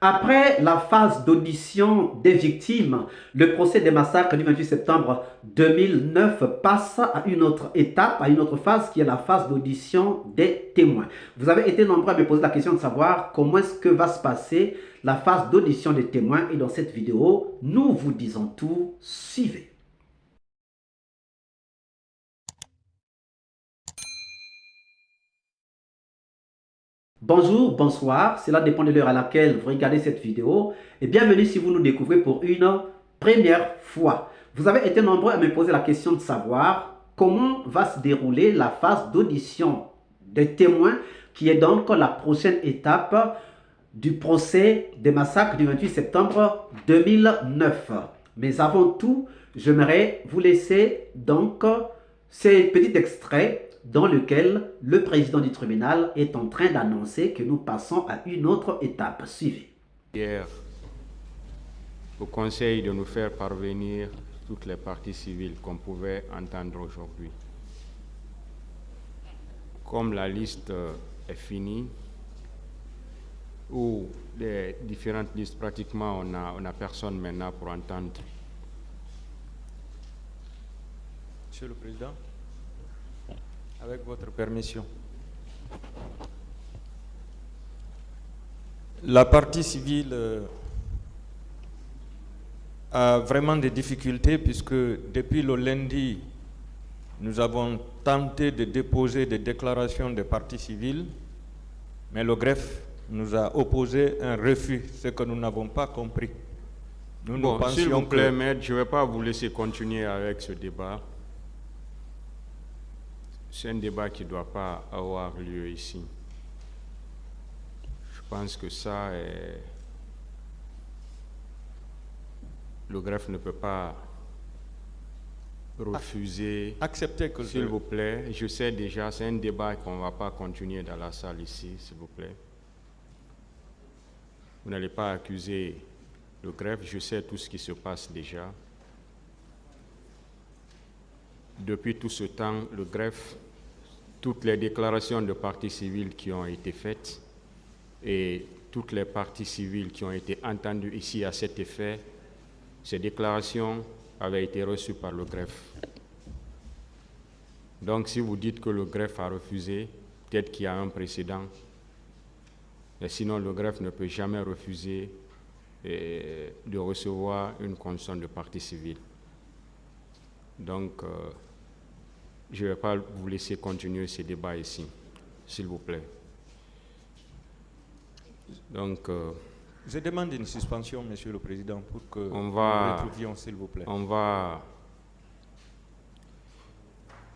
Après la phase d'audition des victimes, le procès des massacres du 28 septembre 2009 passe à une autre étape, à une autre phase qui est la phase d'audition des témoins. Vous avez été nombreux à me poser la question de savoir comment est-ce que va se passer la phase d'audition des témoins et dans cette vidéo, nous vous disons tout, suivez. Bonjour, bonsoir, cela dépend de l'heure à laquelle vous regardez cette vidéo et bienvenue si vous nous découvrez pour une première fois. Vous avez été nombreux à me poser la question de savoir comment va se dérouler la phase d'audition des témoins qui est donc la prochaine étape du procès des massacres du 28 septembre 2009. Mais avant tout, j'aimerais vous laisser donc ces petits extraits dans lequel le président du tribunal est en train d'annoncer que nous passons à une autre étape. Suivez. Hier, au Conseil de nous faire parvenir toutes les parties civiles qu'on pouvait entendre aujourd'hui. Comme la liste est finie, ou les différentes listes, pratiquement on a personne maintenant pour entendre. Monsieur le Président, avec votre permission. La partie civile a vraiment des difficultés puisque depuis le lundi, nous avons tenté de déposer des déclarations de partie civile, mais le greffe nous a opposé un refus, ce que nous n'avons pas compris. Nous S'il vous plaît, maître, je ne vais pas vous laisser continuer avec ce débat. C'est un débat qui ne doit pas avoir lieu ici. Je pense que ça est... Le greffe ne peut pas refuser. Acceptez que s'il vous plaît, je sais déjà, c'est un débat qu'on ne va pas continuer dans la salle ici, s'il vous plaît. Vous n'allez pas accuser le greffe, je sais tout ce qui se passe déjà. Depuis tout ce temps, le greffe, toutes les déclarations de parties civiles qui ont été faites et toutes les parties civiles qui ont été entendues ici à cet effet, ces déclarations avaient été reçues par le greffe. Donc si vous dites que le greffe a refusé, peut-être qu'il y a un précédent. Et sinon, le greffe ne peut jamais refuser de recevoir une conscience de partie civile. Donc, je ne vais pas vous laisser continuer ce débat ici, s'il vous plaît. Donc, je demande une suspension, Monsieur le Président, pour que nous retrouvions, s'il vous plaît. Je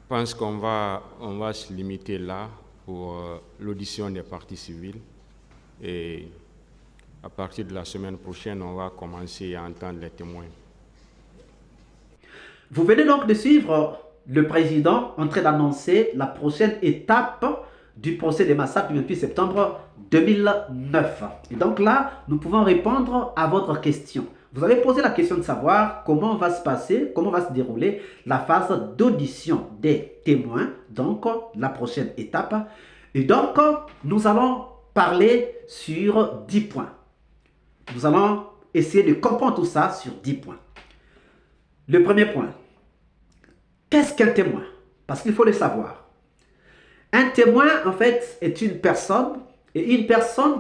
pense qu'on va se limiter là pour l'audition des parties civiles. Et à partir de la semaine prochaine, on va commencer à entendre les témoins. Vous venez donc de suivre le président en train d'annoncer la prochaine étape du procès des massacres du 28 septembre 2009. Et donc là, nous pouvons répondre à votre question. Vous avez posé la question de savoir comment va se passer, comment va se dérouler la phase d'audition des témoins, donc la prochaine étape. Et donc, nous allons parler sur 10 points. Nous allons essayer de comprendre tout ça sur 10 points. Le premier point, qu'est-ce qu'un témoin? Parce qu'il faut le savoir. Un témoin, en fait, est une personne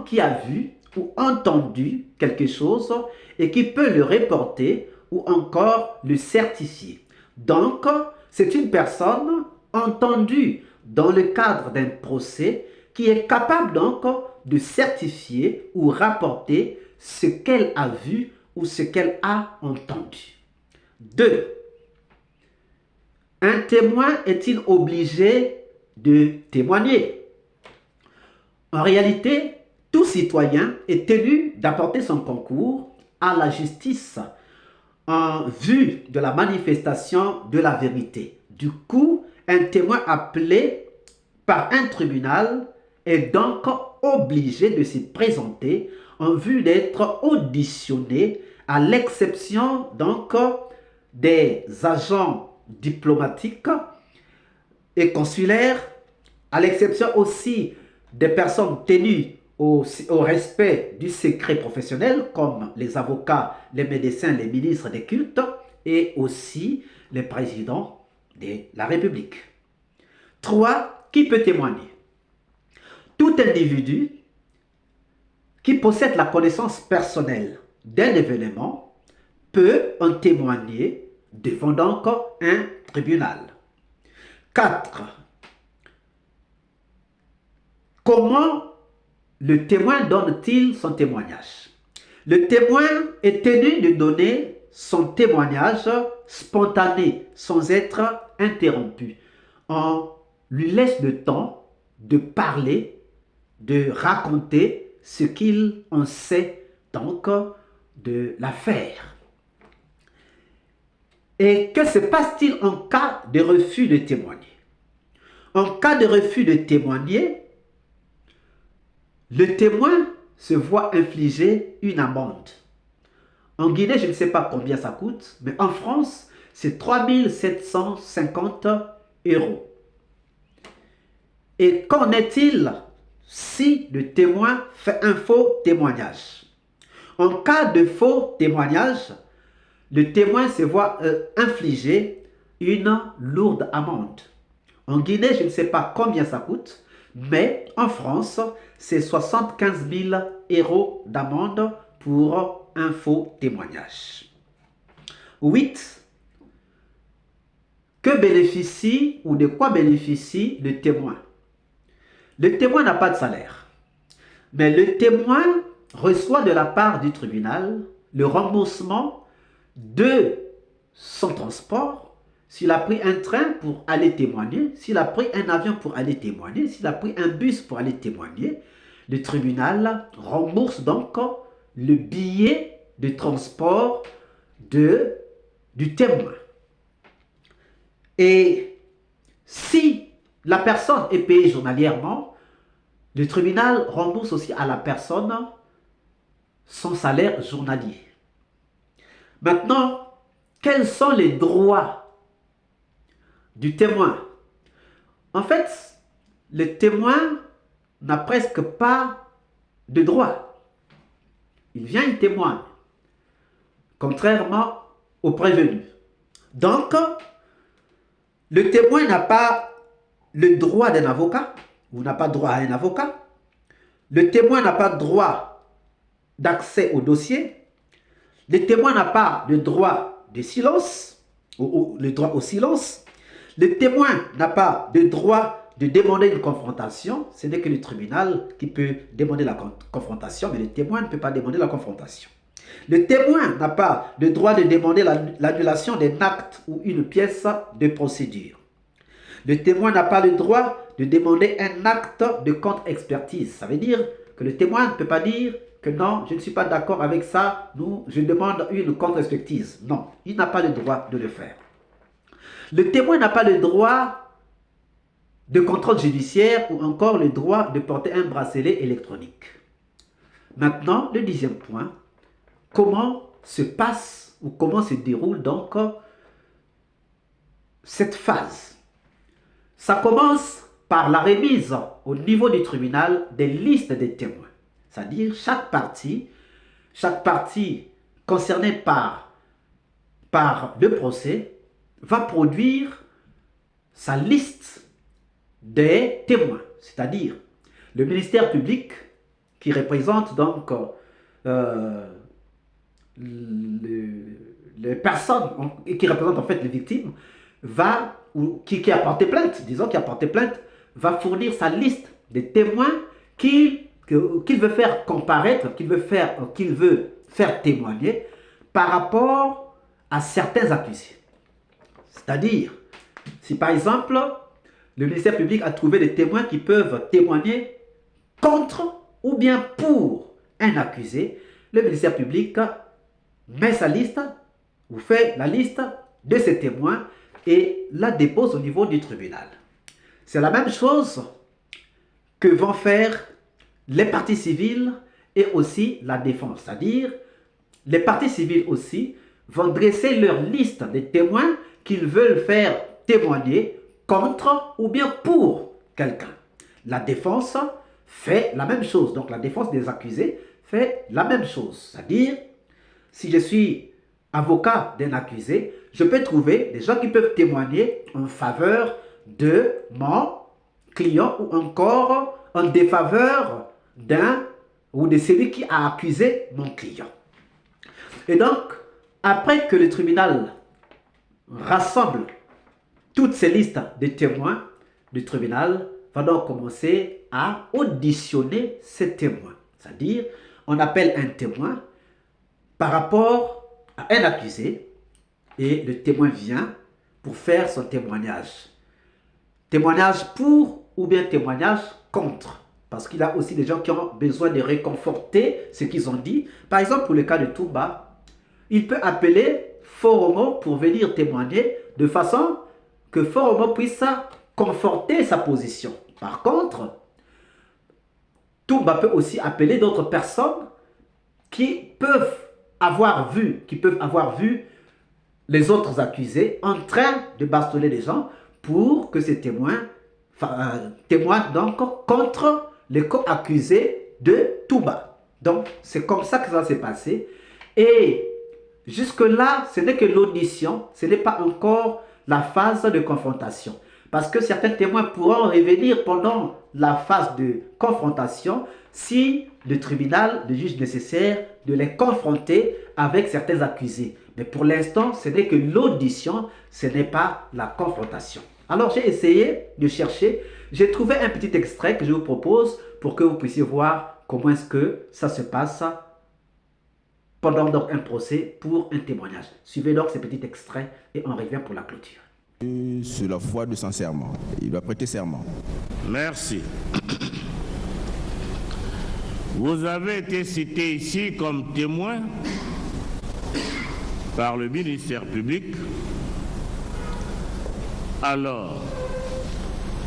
qui a vu ou entendu quelque chose et qui peut le reporter ou encore le certifier. Donc, c'est une personne entendue dans le cadre d'un procès qui est capable donc de certifier ou rapporter ce qu'elle a vu ou ce qu'elle a entendu. 2. Un témoin est-il obligé de témoigner? En réalité, tout citoyen est tenu d'apporter son concours à la justice en vue de la manifestation de la vérité. Du coup, un témoin appelé par un tribunal est donc obligé de se présenter en vue d'être auditionné, à l'exception donc des agents diplomatiques et consulaires, à l'exception aussi des personnes tenues au respect du secret professionnel, comme les avocats, les médecins, les ministres des cultes et aussi les présidents de la République. 3. Qui peut témoigner? Tout individu qui possède la connaissance personnelle d'un événement peut en témoigner devant donc un tribunal. 4. Comment le témoin donne-t-il son témoignage? Le témoin est tenu de donner son témoignage spontané, sans être interrompu. On lui laisse le temps de parler, de raconter ce qu'il en sait donc de l'affaire. Et que se passe-t-il en cas de refus de témoigner? En cas de refus de témoigner, le témoin se voit infliger une amende. En Guinée, je ne sais pas combien ça coûte, mais en France, c'est 3 750 €. Et qu'en est-il si le témoin fait un faux témoignage? En cas de faux témoignage, le témoin se voit infliger une lourde amende. En Guinée, je ne sais pas combien ça coûte, mais en France, c'est 75 000 € d'amende pour un faux témoignage. 8. Que bénéficie ou de quoi bénéficie le témoin? Le témoin n'a pas de salaire, mais le témoin reçoit de la part du tribunal le remboursement de son transport. S'il a pris un train pour aller témoigner, s'il a pris un avion pour aller témoigner, s'il a pris un bus pour aller témoigner, le tribunal rembourse donc le billet de transport du témoin. Et si la personne est payée journalièrement, le tribunal rembourse aussi à la personne son salaire journalier. Maintenant, quels sont les droits du témoin? En fait, le témoin n'a presque pas de droits. Il vient, il témoigne, contrairement au prévenu. Donc, le témoin n'a pas le droit d'un avocat, ou n'a pas droit à un avocat. Le témoin n'a pas droit d'accès au dossier. Le témoin n'a pas le droit de silence, ou le droit au silence. Le témoin n'a pas de droit de demander une confrontation. Ce n'est que le tribunal qui peut demander la confrontation, mais le témoin ne peut pas demander la confrontation. Le témoin n'a pas le droit de demander l'annulation d'un acte ou une pièce de procédure. Le témoin n'a pas le droit de demander un acte de contre-expertise. Ça veut dire que le témoin ne peut pas dire que non, je ne suis pas d'accord avec ça, je demande une contre-expertise. Non, il n'a pas le droit de le faire. Le témoin n'a pas le droit de contrôle judiciaire ou encore le droit de porter un bracelet électronique. Maintenant, le 10e point, comment se passe ou comment se déroule donc cette phase? Ça commence par la remise au niveau du tribunal des listes des témoins. C'est-à-dire chaque partie concernée par le procès va produire sa liste des témoins. C'est-à-dire le ministère public qui représente donc les personnes qui représentent en fait les victimes qui a porté plainte, disons qui a porté plainte, va fournir sa liste des témoins qu'il veut faire comparaître, qu'il veut faire témoigner par rapport à certains accusés. C'est-à-dire, si par exemple, le ministère public a trouvé des témoins qui peuvent témoigner contre ou bien pour un accusé, le ministère public met sa liste ou fait la liste de ces témoins et la dépose au niveau du tribunal. C'est la même chose que vont faire les parties civiles et aussi la défense. C'est-à-dire, les parties civiles aussi vont dresser leur liste des témoins qu'ils veulent faire témoigner contre ou bien pour quelqu'un. La défense fait la même chose. Donc la défense des accusés fait la même chose. C'est-à-dire, si je suis avocat d'un accusé, je peux trouver des gens qui peuvent témoigner en faveur de mon client ou encore en défaveur d'un ou de celui qui a accusé mon client. Et donc, après que le tribunal rassemble toutes ces listes de témoins, le tribunal va donc commencer à auditionner ces témoins. C'est-à-dire, on appelle un témoin par rapport à un accusé et le témoin vient pour faire son témoignage. Témoignage pour ou bien témoignage contre. Parce qu'il y a aussi des gens qui ont besoin de réconforter ce qu'ils ont dit. Par exemple, pour le cas de Toumba, il peut appeler Foromo pour venir témoigner de façon que Foromo puisse conforter sa position. Par contre, Toumba peut aussi appeler d'autres personnes qui peuvent avoir vu les autres accusés en train de bastonner les gens pour que ces témoins témoignent donc contre les co-accusés de Toumba. Donc, c'est comme ça que ça s'est passé. Et jusque-là, ce n'est que l'audition, ce n'est pas encore la phase de confrontation. Parce que certains témoins pourront revenir pendant la phase de confrontation si le tribunal le juge nécessaire de les confronter avec certains accusés. Mais pour l'instant, ce n'est que l'audition, ce n'est pas la confrontation. Alors j'ai essayé de chercher, j'ai trouvé un petit extrait que je vous propose pour que vous puissiez voir comment est-ce que ça se passe pendant donc un procès pour un témoignage. Suivez donc ces petits extraits et on revient pour la clôture. Sur la foi de son serment. Il va prêter serment. Merci. Vous avez été cité ici comme témoin par le ministère public. Alors,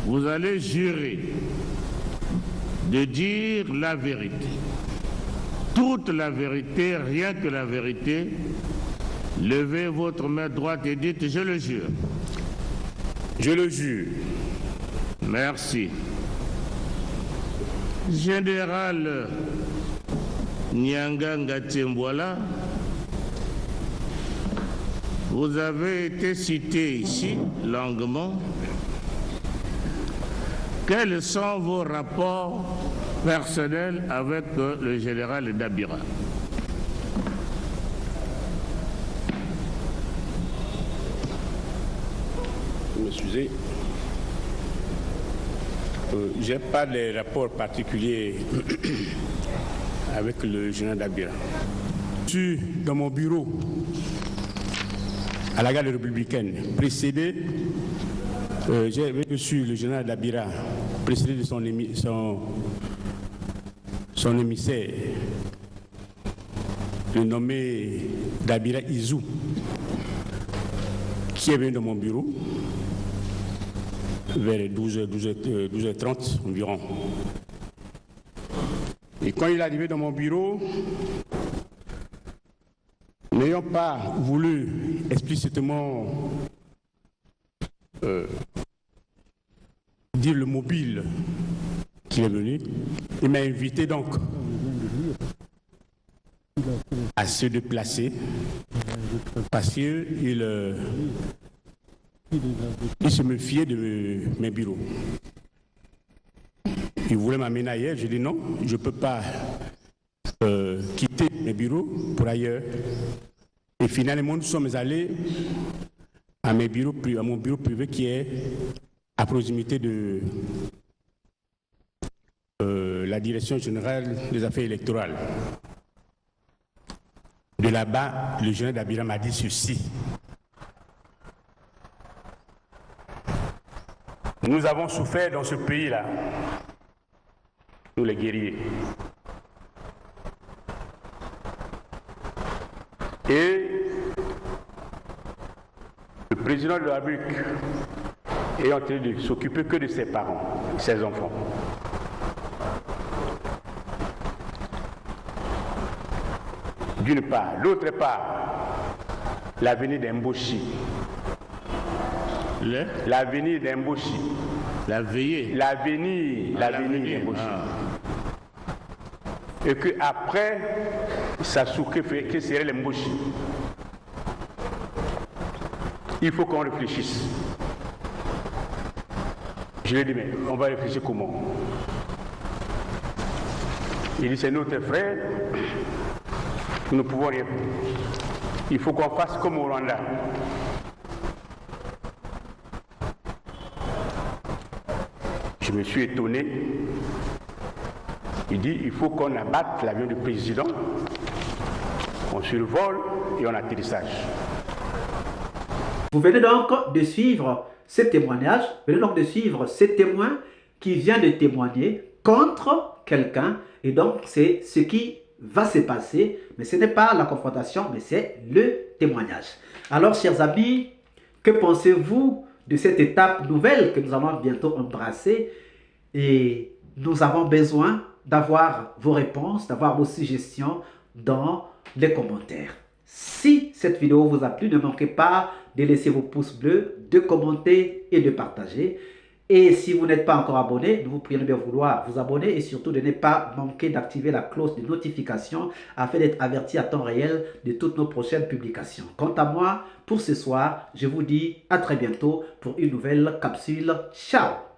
vous allez jurer de dire la vérité. Toute la vérité, rien que la vérité. Levez votre main droite et dites « Je le jure ». Je le jure. Merci. Général Nyanga Ngatsembwala, vous avez été cité ici longuement. Quels sont vos rapports personnels avec le général Dabira? Excusez. Je n'ai pas de rapport particulier avec le général Dabira. Je suis dans mon bureau à la garde républicaine, précédé, j'ai reçu le général Dabira, précédé de son émissaire, le nommé Dabira Izou, qui est venu dans mon bureau vers 12h30 environ. Et quand il est arrivé dans mon bureau, n'ayant pas voulu explicitement dire le mobile qu'il est venu, il m'a invité donc à se déplacer parce qu'il se méfiait de mes bureaux. Il voulait m'amener ailleurs. J'ai dit non, je ne peux pas quitter mes bureaux pour ailleurs. Et finalement, nous sommes allés à mon bureau privé qui est à proximité de la Direction générale des affaires électorales. De là-bas, le général Dabira m'a dit ceci. Nous avons souffert dans ce pays-là, nous les guerriers. Et le président de la République est en train de s'occuper que de ses parents, ses enfants. D'une part. D'autre part, l'avenir d'Emboshi. L'avenir d'Emboshi. La veillée. L'avenir d'Emboshi. et qu'après, Sasuke fait que serait les Mboshi. Il faut qu'on réfléchisse. Je lui ai dit, mais on va réfléchir comment? Il dit, c'est notre frère, nous ne pouvons rien faire. Il faut qu'on fasse comme au Rwanda. Je me suis étonné. Il dit, il faut qu'on abatte l'avion du président, on survole et on atterrissage. Vous venez donc de suivre ce témoignage, vous venez donc de suivre ce témoin qui vient de témoigner contre quelqu'un. Et donc, c'est ce qui va se passer, mais ce n'est pas la confrontation, mais c'est le témoignage. Alors, chers amis, que pensez-vous de cette étape nouvelle que nous allons bientôt embrasser? Et nous avons besoin d'avoir vos réponses, d'avoir vos suggestions dans les commentaires. Si cette vidéo vous a plu, ne manquez pas de laisser vos pouces bleus, de commenter et de partager. Et si vous n'êtes pas encore abonné, nous vous prions de bien vouloir vous abonner et surtout de ne pas manquer d'activer la cloche de notification afin d'être averti à temps réel de toutes nos prochaines publications. Quant à moi, pour ce soir, je vous dis à très bientôt pour une nouvelle capsule. Ciao!